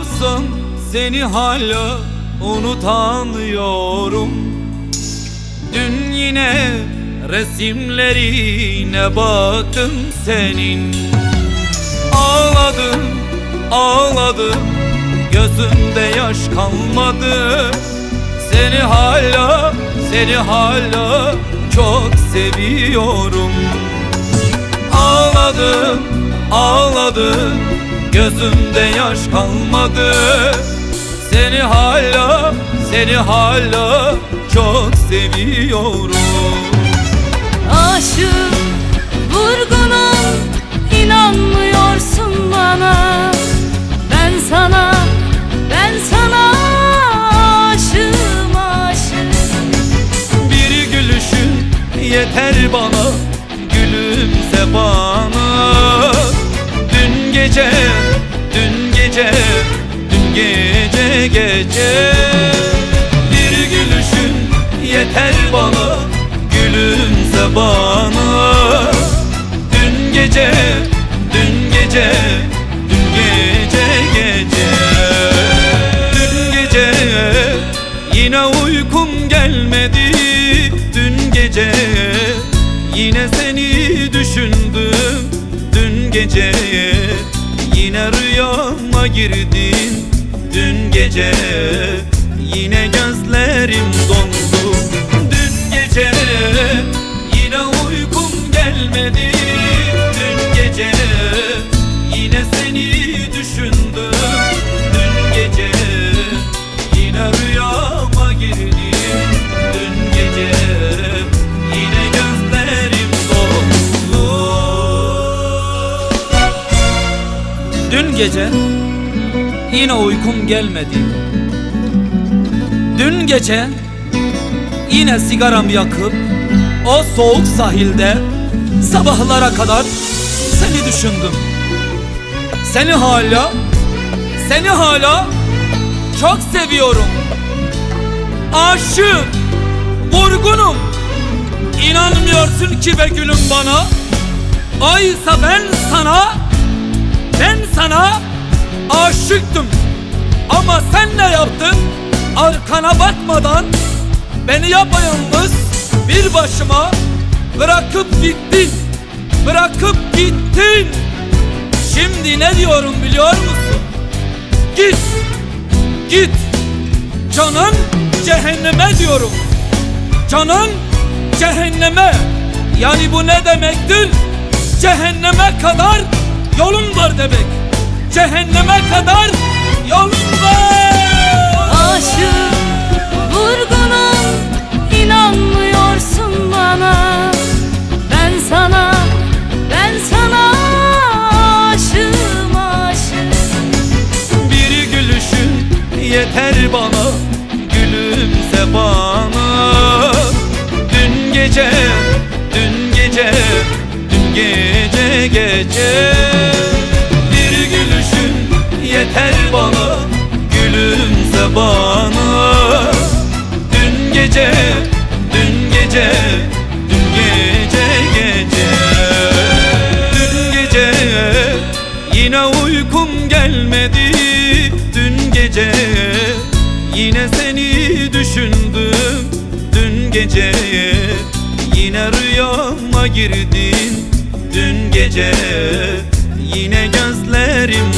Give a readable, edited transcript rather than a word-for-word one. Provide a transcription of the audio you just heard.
yapsam seni hala unutamıyorum. Dün yine resimlerine baktım senin. Ağladım, ağladım, gözümde yaş kalmadı. Seni hala çok seviyorum. Ağladım, ağladım, gözümde yaş kalmadı. Seni hala çok seviyorum. Aşığım, vurgunum, inanmıyorsun bana. Ben sana aşığım, aşığım. Bir gülüşün Yeter bana, gülümse bana. Dün gece bir gülüşün yeter bana, gülümse bana. Dün gece yine uykum gelmedi. Dün gece yine seni düşündüm. Dün gece yine rüyama girdin. Dün gece yine gözlerim dondu. Dün gece yine uykum gelmedi. Dün gece yine seni düşündüm. Dün gece yine rüyama girdin. Dün gece yine gözlerim doldu. Dün gece yine uykum gelmedi. Dün gece yine sigaramı yakıp o soğuk sahilde sabahlara kadar seni düşündüm. Seni hala çok seviyorum. Aşığım, vurgunum, İnanmıyorsun ki be gülüm bana. Oysa ben sana aşıktım. Ama sen ne yaptın? Arkana bakmadan beni yapayalnız bir başıma bırakıp gittin. Şimdi ne diyorum biliyor musun? Git canın cehenneme diyorum. Canın cehenneme. Yani bu ne demektir? Cehenneme kadar yolun var demek. Cehenneme kadar yolun var. Aşığım, vurgunum, inanmıyorsun bana. Ben sana aşığım, aşığım. Bir gülüşün yeter bana, gülümse bana. Dün gece bir gülüşün yeter bana, gülümse bana. Dün gece yine uykum gelmedi. Dün gece yine seni düşündüm. Dün gece yine rüyama girdin. Dün gece yine gözlerim